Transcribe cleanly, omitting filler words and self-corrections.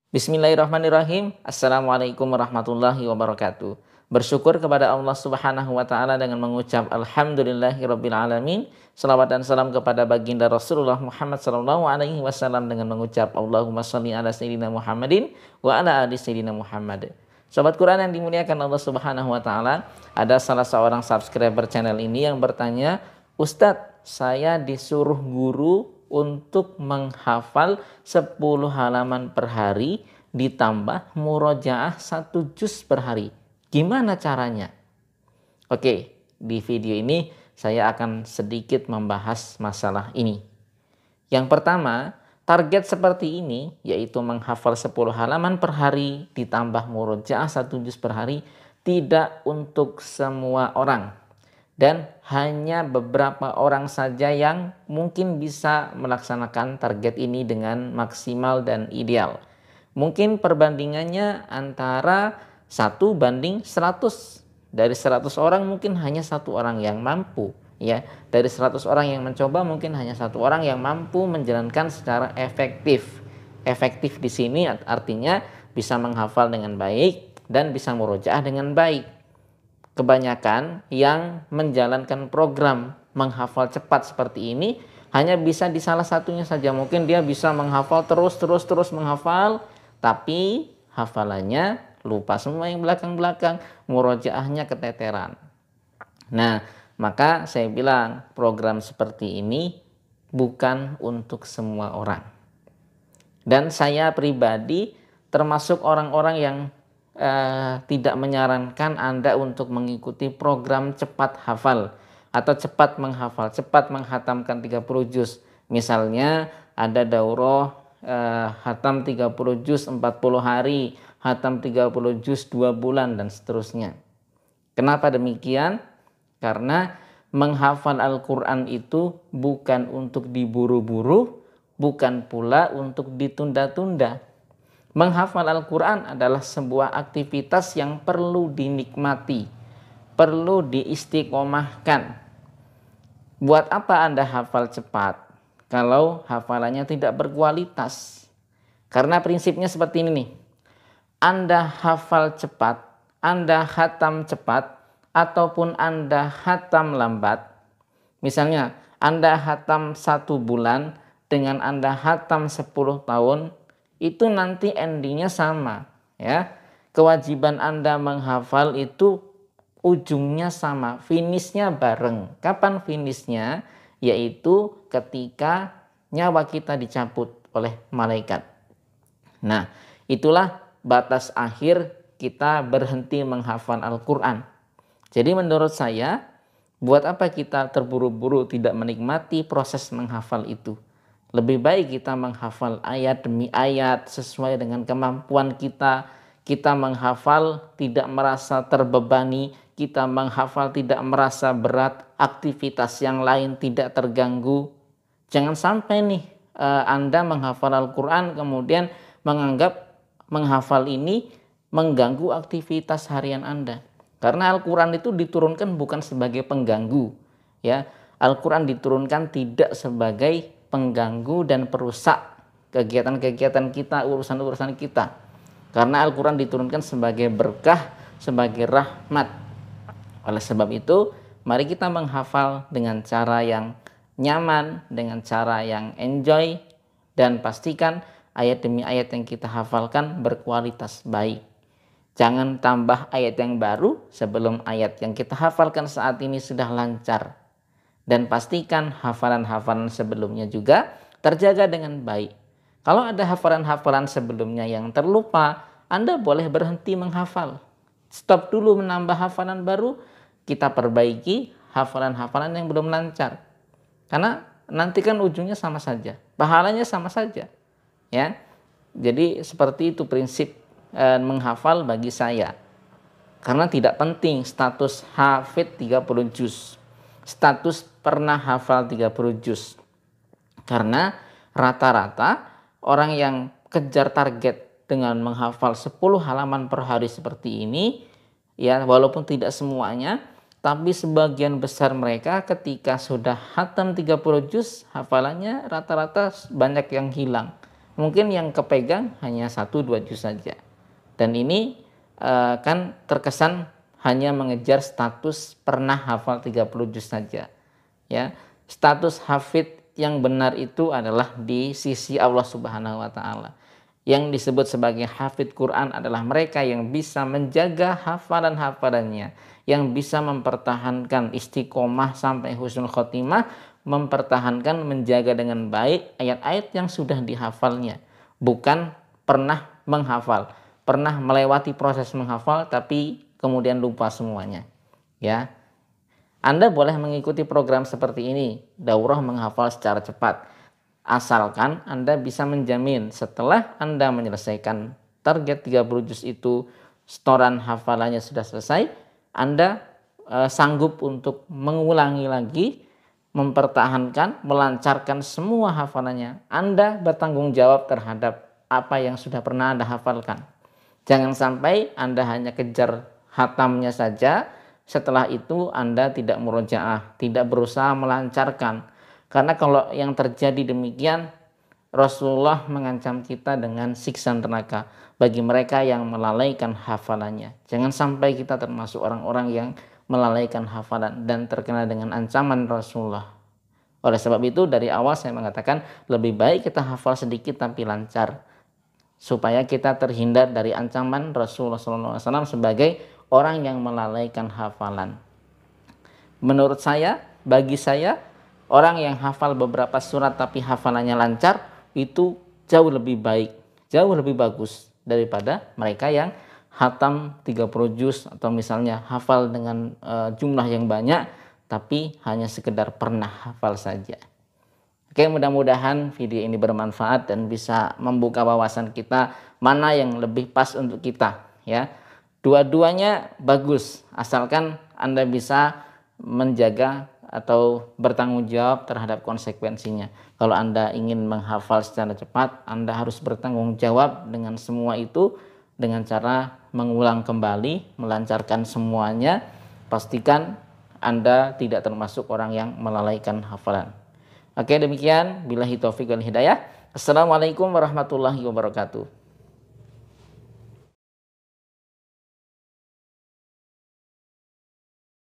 Bismillahirrahmanirrahim. Assalamualaikum warahmatullahi wabarakatuh. Bersyukur kepada Allah Subhanahu wa taala dengan mengucap alhamdulillahirabbil alamin. Salawat dan salam kepada baginda Rasulullah Muhammad sallallahu alaihi wasallam dengan mengucap Allahumma shalli ala sayyidina Muhammadin wa ala ali sayyidina Muhammad. Sobat Quran yang dimuliakan Allah Subhanahu wa taala, ada salah seorang subscriber channel ini yang bertanya, "Ustadz, saya disuruh guru untuk menghafal 10 halaman per hari ditambah murojaah 1 juz per hari. Gimana caranya?" Oke, di video ini saya akan sedikit membahas masalah ini. Yang pertama, target seperti ini yaitu menghafal 10 halaman per hari ditambah murojaah 1 juz per hari tidak untuk semua orang. Dan hanya beberapa orang saja yang mungkin bisa melaksanakan target ini dengan maksimal dan ideal. Mungkin perbandingannya antara 1:100. Dari 100 orang mungkin hanya 1 orang yang mampu. Ya, dari 100 orang yang mencoba mungkin hanya 1 orang yang mampu menjalankan secara efektif. Efektif di sini artinya bisa menghafal dengan baik dan bisa murojaah dengan baik. Kebanyakan yang menjalankan program menghafal cepat seperti ini hanya bisa di salah satunya saja. Mungkin dia bisa menghafal terus menghafal, tapi hafalannya lupa semua yang belakang-belakang, murojaahnya keteteran. Nah, maka saya bilang program seperti ini bukan untuk semua orang. Dan saya pribadi termasuk orang-orang yang tidak menyarankan Anda untuk mengikuti program cepat hafal atau cepat menghafal, cepat menghatamkan 30 juz. Misalnya ada daurah hatam 30 juz 40 hari, hatam 30 juz 2 bulan dan seterusnya. Kenapa demikian? Karena menghafal Al-Quran itu bukan untuk diburu-buru, bukan pula untuk ditunda-tunda. Menghafal Al-Quran adalah sebuah aktivitas yang perlu dinikmati, perlu diistiqomahkan. Buat apa Anda hafal cepat kalau hafalannya tidak berkualitas? Karena prinsipnya seperti ini nih. Anda hafal cepat, Anda khatam cepat, ataupun Anda khatam lambat. Misalnya, Anda khatam 1 bulan dengan Anda khatam 10 tahun, itu nanti endingnya sama, ya. Kewajiban Anda menghafal itu ujungnya sama, finishnya bareng. Kapan finishnya? Yaitu ketika nyawa kita dicabut oleh malaikat. Nah, itulah batas akhir kita berhenti menghafal Al-Quran. Jadi menurut saya, buat apa kita terburu-buru tidak menikmati proses menghafal itu? Lebih baik kita menghafal ayat demi ayat sesuai dengan kemampuan kita. Kita menghafal tidak merasa terbebani, kita menghafal tidak merasa berat, aktivitas yang lain tidak terganggu. Jangan sampai nih Anda menghafal Al-Quran kemudian menganggap menghafal ini mengganggu aktivitas harian Anda. Karena Al-Quran itu diturunkan bukan sebagai pengganggu, ya. Al-Quran diturunkan tidak sebagai pengganggu dan perusak kegiatan-kegiatan kita, urusan-urusan kita. Karena Al-Quran diturunkan sebagai berkah, sebagai rahmat. Oleh sebab itu, mari kita menghafal dengan cara yang nyaman, dengan cara yang enjoy, dan pastikan ayat demi ayat yang kita hafalkan berkualitas baik. Jangan tambah ayat yang baru sebelum ayat yang kita hafalkan saat ini sudah lancar. Dan pastikan hafalan-hafalan sebelumnya juga terjaga dengan baik. Kalau ada hafalan-hafalan sebelumnya yang terlupa, Anda boleh berhenti menghafal. Stop dulu menambah hafalan baru, kita perbaiki hafalan-hafalan yang belum lancar. Karena nanti kan ujungnya sama saja, pahalanya sama saja. Ya. Jadi seperti itu prinsip menghafal bagi saya. Karena tidak penting status hafid 30 juz. Status pernah hafal 30 juz. Karena rata-rata orang yang kejar target dengan menghafal 10 halaman per hari seperti ini, ya walaupun tidak semuanya, tapi sebagian besar mereka ketika sudah khatam 30 juz, hafalannya rata-rata banyak yang hilang. mungkin yang kepegang hanya 1-2 juz saja. Dan ini kan terkesan hanya mengejar status pernah hafal 30 juz saja. Ya, status hafid yang benar itu adalah di sisi Allah Subhanahu wa taala. Yang disebut sebagai hafid Quran adalah mereka yang bisa menjaga hafalan-hafalannya, yang bisa mempertahankan istiqomah sampai husnul khotimah, mempertahankan menjaga dengan baik ayat-ayat yang sudah dihafalnya, bukan pernah menghafal, pernah melewati proses menghafal tapi kemudian lupa semuanya. Ya, Anda boleh mengikuti program seperti ini, daurah menghafal secara cepat, asalkan Anda bisa menjamin setelah Anda menyelesaikan target 30 juz itu, setoran hafalannya sudah selesai, Anda sanggup untuk mengulangi lagi, mempertahankan, melancarkan semua hafalannya. Anda bertanggung jawab terhadap apa yang sudah pernah Anda hafalkan. Jangan sampai Anda hanya kejar hatamnya saja, setelah itu Anda tidak murojaah, tidak berusaha melancarkan. Karena kalau yang terjadi demikian, Rasulullah mengancam kita dengan siksa neraka bagi mereka yang melalaikan hafalannya. Jangan sampai kita termasuk orang-orang yang melalaikan hafalan dan terkena dengan ancaman Rasulullah. Oleh sebab itu dari awal saya mengatakan lebih baik kita hafal sedikit tapi lancar, supaya kita terhindar dari ancaman Rasulullah SAW sebagai orang yang melalaikan hafalan. Menurut saya, bagi saya, orang yang hafal beberapa surat tapi hafalannya lancar itu jauh lebih baik, jauh lebih bagus daripada mereka yang hatam 30 juz atau misalnya hafal dengan jumlah yang banyak tapi hanya sekedar pernah hafal saja. Oke, mudah-mudahan video ini bermanfaat dan bisa membuka wawasan kita mana yang lebih pas untuk kita, ya. Dua-duanya bagus asalkan Anda bisa menjaga atau bertanggung jawab terhadap konsekuensinya. Kalau Anda ingin menghafal secara cepat, Anda harus bertanggung jawab dengan semua itu dengan cara mengulang kembali, melancarkan semuanya. Pastikan Anda tidak termasuk orang yang melalaikan hafalan. Oke, demikian. Billahi taufiq wal hidayah. Assalamualaikum warahmatullahi wabarakatuh.